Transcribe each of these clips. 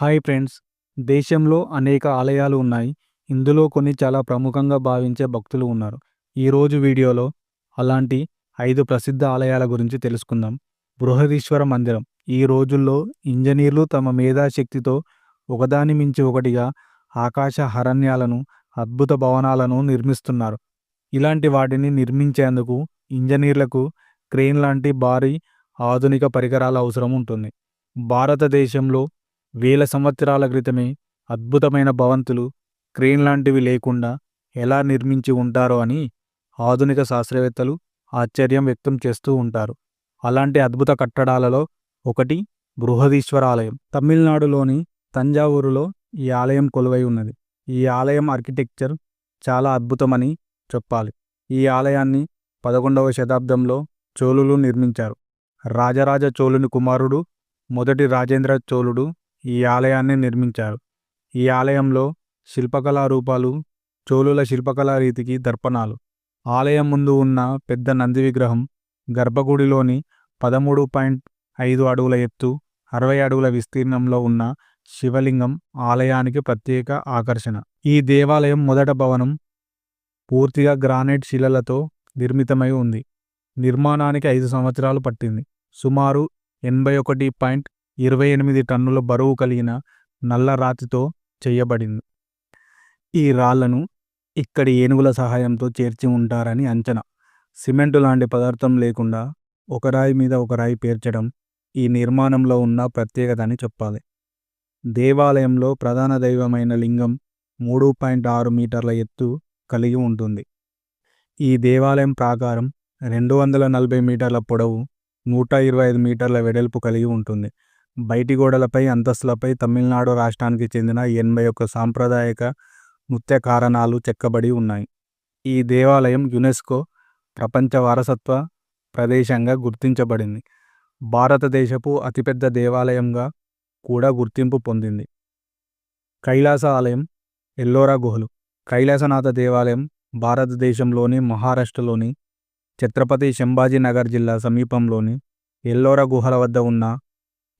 Hi friends, దేశంలో అనేక ఆలయాలు ఉన్నాయి. ఇందులో కొన్ని చాలా ప్రముఖంగా భావించే భక్తులు ఉన్నారు. ఈరోజు వీడియోలో అలాంటి 5 ప్రసిద్ధ ఆలయాల గురించి తెలుసుకుందాం. బృహదీశ్వర మందిరం ఈ రోజుల్లో ఇంజనీర్లు తమ మేధాశక్తితో ఒకదాని మించి ఒకటిగా ఆకాశ అరణ్యాలను, అద్భుత భవనాలను నిర్మిస్తున్నారు. ఇలాంటి వాటిని నిర్మించేందుకు ఇంజనీర్లకు క్రేన్ లాంటి భారీ ఆధునిక పరికరాల అవసరం ఉంటుంది. భారతదేశంలో వేల సంవత్సరాల క్రితమే అద్భుతమైన భవంతులు క్రేన్ లాంటివి లేకుండా ఎలా నిర్మించి ఉంటారో అని ఆధునిక శాస్త్రవేత్తలు ఆశ్చర్యం వ్యక్తం చేస్తూ ఉంటారు. అలాంటి అద్భుత కట్టడాలలో ఒకటి బృహదీశ్వర ఆలయం. తమిళనాడులోని తంజావూరులో ఈ ఆలయం కొలువై ఉన్నది. ఈ ఆలయం ఆర్కిటెక్చర్ చాలా అద్భుతమని చెప్పాలి. ఈ ఆలయాన్ని 11వ శతాబ్దంలో చోళులు నిర్మించారు. రాజరాజ చోళుని కుమారుడు మొదటి రాజేంద్ర చోళుడు ఈ ఆలయాన్ని నిర్మించారు. ఈ ఆలయంలో శిల్పకళా రూపాలు చోళుల శిల్పకళా రీతికి దర్పణాలు. ఆలయం ముందు ఉన్న పెద్ద నంది విగ్రహం, గర్భగుడిలోని 13.5 అడుగుల ఎత్తు, 60 అడుగుల విస్తీర్ణంలో ఉన్న శివలింగం ఆలయానికి ప్రత్యేక ఆకర్షణ. ఈ దేవాలయం మొదట భవనం పూర్తిగా గ్రానైట్ శిలలతో నిర్మితమై ఉంది. నిర్మాణానికి 5 సంవత్సరాలు పట్టింది. సుమారు 81.28 టన్నుల బరువు కలిగిన నల్ల రాతితో చేయబడింది. ఈ రాళ్లను ఇక్కడి ఏనుగుల సహాయంతో చేర్చి ఉంటారని అంచనా. సిమెంటు లాంటి పదార్థం లేకుండా ఒక రాయి మీద ఒక రాయి పేర్చడం ఈ నిర్మాణంలో ఉన్న ప్రత్యేకత అని చెప్పాలి. దేవాలయంలో ప్రధాన దైవమైన లింగం 3.6 మీటర్ల ఎత్తు కలిగి ఉంటుంది. ఈ దేవాలయం ప్రాకారం 240 మీటర్ల పొడవు, 125 మీటర్ల వెడల్పు కలిగి ఉంటుంది. బయటి గోడలపై, అంతస్తులపై తమిళనాడు రాష్ట్రానికి చెందిన 81 సాంప్రదాయక నృత్య కారణాలు చెక్కబడి ఉన్నాయి. ఈ దేవాలయం యునెస్కో ప్రపంచ వారసత్వ ప్రదేశంగా గుర్తించబడింది. భారతదేశపు అతిపెద్ద దేవాలయంగా కూడా గుర్తింపు పొందింది. కైలాస ఆలయం, ఎల్లోరా గుహలు. కైలాసనాథ దేవాలయం భారతదేశంలోని మహారాష్ట్రలోని ఛత్రపతి సంభాజీనగర్ జిల్లా సమీపంలోని ఎల్లోరా గుహల వద్ద ఉన్న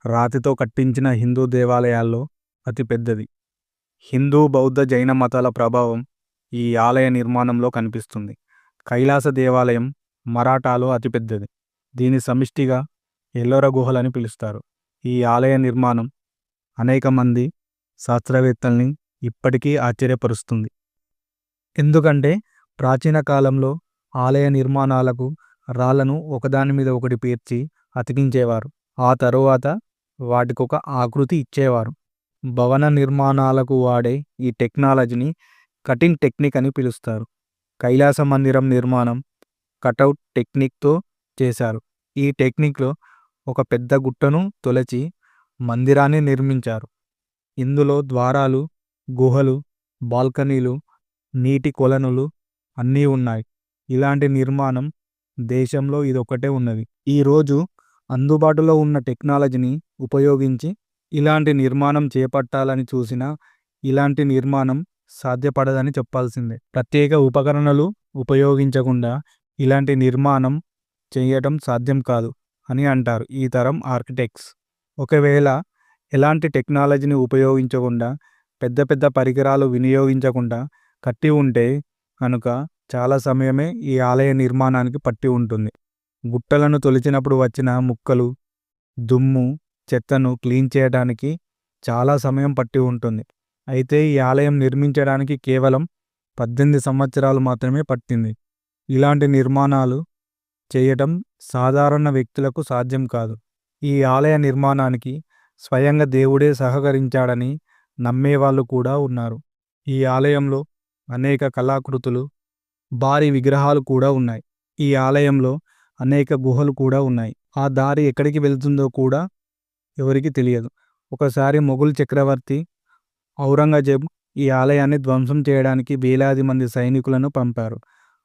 రాతితో కట్టించిన హిందూ దేవాలయాల్లో అతిపెద్దది. హిందూ, బౌద్ధ, జైన మతాల ప్రభావం ఈ ఆలయ నిర్మాణంలో కనిపిస్తుంది. కైలాస దేవాలయం మరాఠాలో అతిపెద్దది. దీని సమిష్టిగా ఎల్లోరా గుహలని పిలుస్తారు. ఈ ఆలయ నిర్మాణం అనేక మంది శాస్త్రవేత్తల్ని ఇప్పటికీ ఆశ్చర్యపరుస్తుంది. ఎందుకంటే ప్రాచీన కాలంలో ఆలయ నిర్మాణాలకు రాళ్లను ఒకదాని మీద ఒకటి పేర్చి అతికించేవారు. ఆ తరువాత వాటికొక ఆకృతి ఇచ్చేవారు. భవన నిర్మాణాలకు వాడే ఈ టెక్నాలజీని కటింగ్ టెక్నిక్ అని పిలుస్తారు. కైలాస మందిరం నిర్మాణం కటౌట్ టెక్నిక్తో చేశారు. ఈ టెక్నిక్లో ఒక పెద్ద గుట్టను తొలచి మందిరాన్ని నిర్మించారు. ఇందులో ద్వారాలు, గుహలు, బాల్కనీలు, నీటి కొలనులు అన్నీ ఉన్నాయి. ఇలాంటి నిర్మాణం దేశంలో ఇదొక్కటే ఉన్నది. ఈరోజు అందుబాటులో ఉన్న టెక్నాలజీని ఉపయోగించి ఇలాంటి నిర్మాణం చేపట్టాలని చూసినా ఇలాంటి నిర్మాణం సాధ్యపడదని చెప్పాల్సిందే. ప్రత్యేక ఉపకరణలు ఉపయోగించకుండా ఇలాంటి నిర్మాణం చేయటం సాధ్యం కాదు అని అంటారు ఈ తరం ఆర్కిటెక్ట్స్. ఒకవేళ ఎలాంటి టెక్నాలజీని ఉపయోగించకుండా, పెద్ద పెద్ద పరికరాలు వినియోగించకుండా కట్టి ఉంటే కనుక చాలా సమయమే ఈ ఆలయ నిర్మాణానికి పట్టి ఉంటుంది. గుట్టలను తొలిచినప్పుడు వచ్చిన ముక్కలు, దుమ్ము, చెత్తను క్లీన్ చేయడానికి చాలా సమయం పట్టి ఉంటుంది. అయితే ఈ ఆలయం నిర్మించడానికి కేవలం 18 సంవత్సరాలు మాత్రమే పట్టింది. ఇలాంటి నిర్మాణాలు చేయటం సాధారణ వ్యక్తులకు సాధ్యం కాదు. ఈ ఆలయ నిర్మాణానికి స్వయంగా దేవుడే సహకరించాడని నమ్మేవాళ్ళు కూడా ఉన్నారు. ఈ ఆలయంలో అనేక కళాకృతులు, భారీ విగ్రహాలు కూడా ఉన్నాయి. ఈ ఆలయంలో అనేక గుహలు కూడా ఉన్నాయి. ఆ దారి ఎక్కడికి వెళ్తుందో కూడా ఎవరికి తెలియదు. ఒకసారి మొఘల్ చక్రవర్తి ఔరంగజేబ్ ఈ ఆలయాన్ని ధ్వంసం చేయడానికి వేలాది మంది సైనికులను పంపారు.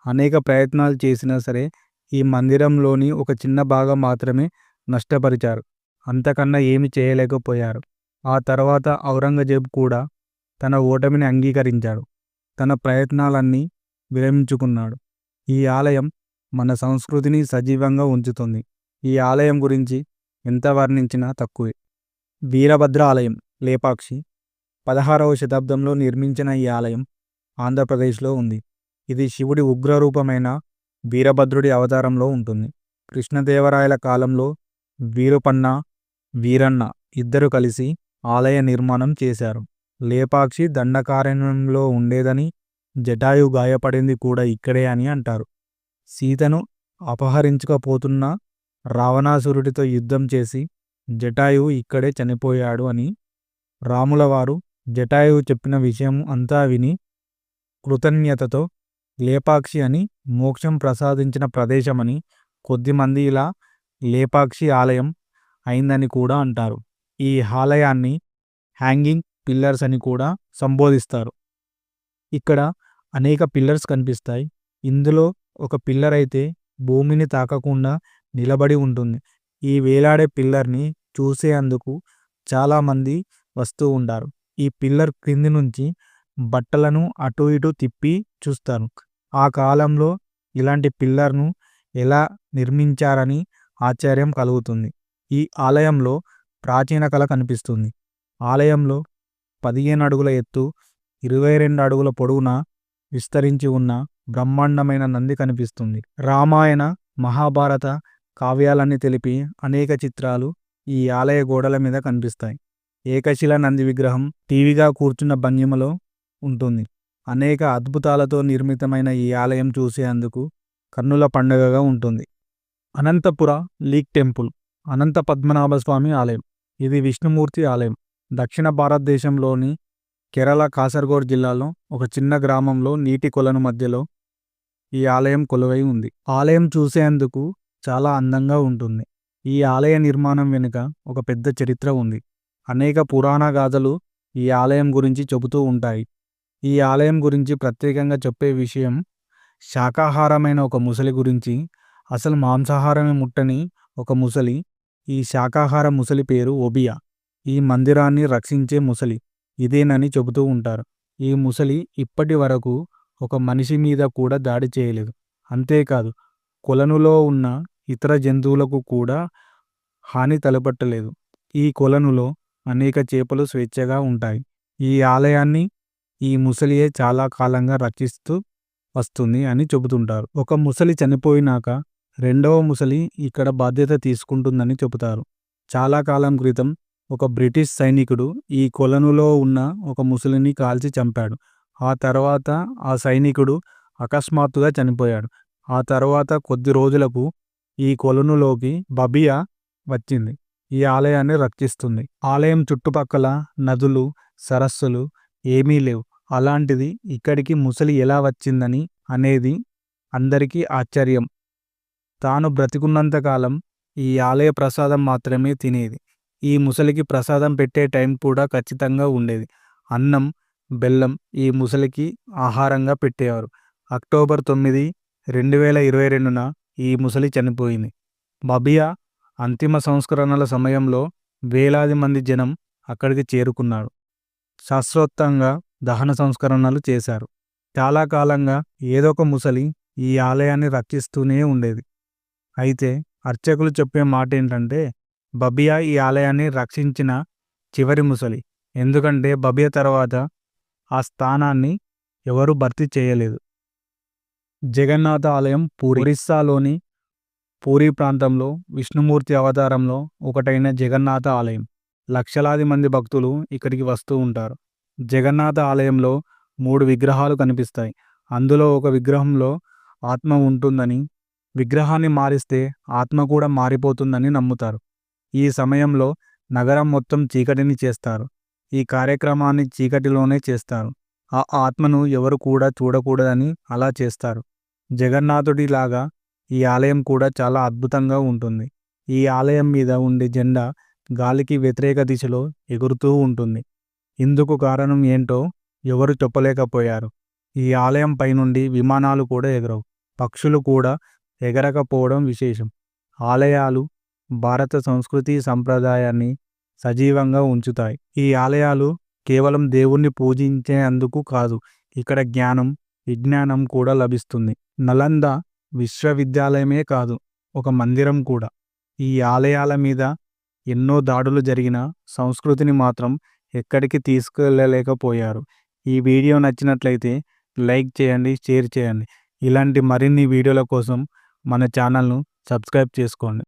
అనేక ప్రయత్నాలు చేసినా సరే ఈ మందిరంలోని ఒక చిన్న భాగం మాత్రమే నష్టపరిచారు. అంతకన్నా ఏమి చేయలేకపోయారు. ఆ తర్వాత ఔరంగజేబ్ కూడా తన ఓటమిని అంగీకరించాడు. తన ప్రయత్నాలన్నీ విరమించుకున్నాడు. ఈ ఆలయం మన సంస్కృతిని సజీవంగా ఉంచుతుంది. ఈ ఆలయం గురించి ఎంత వర్ణించినా తక్కువే. వీరభద్ర ఆలయం లేపాక్షి 16వ శతాబ్దంలో నిర్మించిన ఈ ఆలయం ఆంధ్రప్రదేశ్లో ఉంది. ఇది శివుడి ఉగ్రరూపమైన వీరభద్రుడి అవతారంలో ఉంటుంది. కృష్ణదేవరాయల కాలంలో వీరుపన్న, వీరన్న ఇద్దరు కలిసి ఆలయ నిర్మాణం చేశారు. లేపాక్షి దండకారణ్యంలో ఉండేదని, జటాయు గాయపడింది కూడా ఇక్కడే అని అంటారు. సీతను అపహరించకపోతున్న రావణాసురుడితో యుద్ధం చేసి జటాయువు ఇక్కడే చనిపోయాడు అని రాములవారు జటాయువు చెప్పిన విషయం అంతా విని కృతజ్ఞతతో లేపాక్షి అని మోక్షం ప్రసాదించిన ప్రదేశమని, కొద్దిమంది ఇలా లేపాక్షి ఆలయం అయిందని కూడా అంటారు. ఈ ఆలయాన్ని హ్యాంగింగ్ పిల్లర్స్ అని కూడా సంబోధిస్తారు. ఇక్కడ అనేక పిల్లర్స్ కనిపిస్తాయి. ఇందులో ఒక పిల్లర్ అయితే భూమిని తాకకుండా నిలబడి ఉంటుంది. ఈ వేలాడే పిల్లర్ని చూసేందుకు చాలామంది వస్తూ ఉంటారు. ఈ పిల్లర్ క్రింది నుంచి బట్టలను అటు ఇటు తిప్పి చూస్తారు. ఆ కాలంలో ఇలాంటి పిల్లర్ను ఎలా నిర్మించారని ఆశ్చర్యం కలుగుతుంది. ఈ ఆలయంలో ప్రాచీన కళ కనిపిస్తుంది. ఆలయంలో 15 అడుగుల ఎత్తు, 22 అడుగుల పొడవున విస్తరించి ఉన్న బ్రహ్మాండమైన నంది కనిపిస్తుంది. రామాయణ, మహాభారత కావ్యాలన్నీ తెలిపి అనేక చిత్రాలు ఈ ఆలయ గోడల మీద కనిపిస్తాయి. ఏకశిల నంది విగ్రహం టీవీగా కూర్చున్న భంగిమలో ఉంటుంది. అనేక అద్భుతాలతో నిర్మితమైన ఈ ఆలయం చూసేందుకు కన్నుల పండుగగా ఉంటుంది. అనంతపుర లీక్ టెంపుల్ అనంత పద్మనాభస్వామి ఆలయం. ఇది విష్ణుమూర్తి ఆలయం. దక్షిణ భారతదేశంలోని కేరళ కాసర్గోడ్ జిల్లాలో ఒక చిన్న గ్రామంలో నీటి కొలను మధ్యలో ఈ ఆలయం కొలువై ఉంది. ఆలయం చూసేందుకు చాలా అందంగా ఉంటుంది. ఈ ఆలయ నిర్మాణం వెనుక ఒక పెద్ద చరిత్ర ఉంది. అనేక పురాణ గాథలు ఈ ఆలయం గురించి చెబుతూ ఉంటాయి. ఈ ఆలయం గురించి ప్రత్యేకంగా చెప్పే విషయం, శాకాహారమైన ఒక ముసలి గురించి. అసలు మాంసాహారమే ముట్టని ఒక ముసలి. ఈ శాకాహార ముసలి పేరు ఒబియా. ఈ మందిరాన్ని రక్షించే ముసలి ఇదేనని చెబుతూ ఉంటారు. ఈ ముసలి ఇప్పటి వరకు ఒక మనిషి మీద కూడా దాడి చేయలేదు. అంతేకాదు, కొలనులో ఉన్న ఇతర జంతువులకు కూడా హాని తలపెట్టలేదు. ఈ కొలనులో అనేక చేపలు స్వేచ్ఛగా ఉంటాయి. ఈ ఆలయాన్ని ఈ ముసలియే చాలా కాలంగా రక్షిస్తూ వస్తుంది అని చెబుతుంటారు. ఒక ముసలి చనిపోయినాక రెండవ ముసలి ఇక్కడ బాధ్యత తీసుకుంటుందని చెబుతారు. చాలా కాలం క్రితం ఒక బ్రిటిష్ సైనికుడు ఈ కొలనులో ఉన్న ఒక ముసలిని కాల్చి చంపాడు. ఆ తర్వాత ఆ సైనికుడు అకస్మాత్తుగా చనిపోయాడు. ఆ తర్వాత కొద్ది రోజులకు ఈ కొలనులోకి బబియా వచ్చింది. ఈ ఆలయాన్ని రక్షిస్తుంది. ఆలయం చుట్టుపక్కల నదులు, సరస్సులు ఏమీ లేవు. అలాంటిది ఇక్కడికి ముసలి ఎలా వచ్చిందని అనేది అందరికీ ఆశ్చర్యం. తాను బ్రతికున్నంతకాలం ఈ ఆలయ ప్రసాదం మాత్రమే తినేది. ఈ ముసలికి ప్రసాదం పెట్టే టైం కూడా ఖచ్చితంగా ఉండేది. అన్నం, బెల్లం ఈ ముసలికి ఆహారంగా పెట్టేవారు. అక్టోబర్ 9, 2022న ఈ ముసలి చనిపోయింది. బబియా అంతిమ సంస్కరణల సమయంలో వేలాది మంది జనం అక్కడికి చేరుకున్నారు. శాస్త్రోక్తంగా దహన సంస్కరణలు చేశారు. చాలా కాలంగా ఏదో ఒక ముసలి ఈ ఆలయాన్ని రక్షిస్తూనే ఉండేది. అయితే అర్చకులు చెప్పే మాట ఏంటంటే, బబియా ఈ ఆలయాన్ని రక్షించిన చివరి ముసలి. ఎందుకంటే బబియా తర్వాత ఆ స్థానాన్ని ఎవరూ భర్తీ చేయలేదు. జగన్నాథ ఆలయం పూరి. ఒరిస్సాలోని పూరీ ప్రాంతంలో విష్ణుమూర్తి అవతారంలో ఒకటైన జగన్నాథ ఆలయం. లక్షలాది మంది భక్తులు ఇక్కడికి వస్తూ ఉంటారు. జగన్నాథ ఆలయంలో 3 విగ్రహాలు కనిపిస్తాయి. అందులో ఒక విగ్రహంలో ఆత్మ ఉంటుందని, విగ్రహాన్ని మారిస్తే ఆత్మ కూడా మారిపోతుందని నమ్ముతారు. ఈ సమయంలో నగరం మొత్తం చీకటిని చేస్తారు. ఈ కార్యక్రమాన్ని చీకటిలోనే చేస్తారు. ఆ ఆత్మను ఎవరు కూడా చూడకూడదని అలా చేస్తారు. జగన్నాథుడిలాగా ఈ ఆలయం కూడా చాలా అద్భుతంగా ఉంటుంది. ఈ ఆలయం మీద ఉండే జెండా గాలికి వ్యతిరేక దిశలో ఎగురుతూ ఉంటుంది. ఇందుకు కారణం ఏంటో ఎవరు చెప్పలేకపోయారు. ఈ ఆలయం పైనుండి విమానాలు కూడా ఎగరవు. పక్షులు కూడా ఎగరకపోవడం విశేషం. ఆలయాలు భారత సంస్కృతి సంప్రదాయాన్ని సజీవంగా ఉంచుతాయి. ఈ ఆలయాలు కేవలం దేవుణ్ణి పూజించేందుకు కాదు, ఇక్కడ జ్ఞానం, విజ్ఞానం కూడా లభిస్తుంది. నలంద విశ్వవిద్యాలయమే కాదు, ఒక మందిరం కూడా. ఈ ఆలయాల మీద ఎన్నో దాడులు జరిగిన సంస్కృతిని మాత్రం ఎక్కడికి తీసుకెళ్ళలేకపోయారు. ఈ వీడియో నచ్చినట్లయితే లైక్ చేయండి, షేర్ చేయండి. ఇలాంటి మరిన్ని వీడియోల కోసం మన ఛానల్ను సబ్స్క్రైబ్ చేసుకోండి.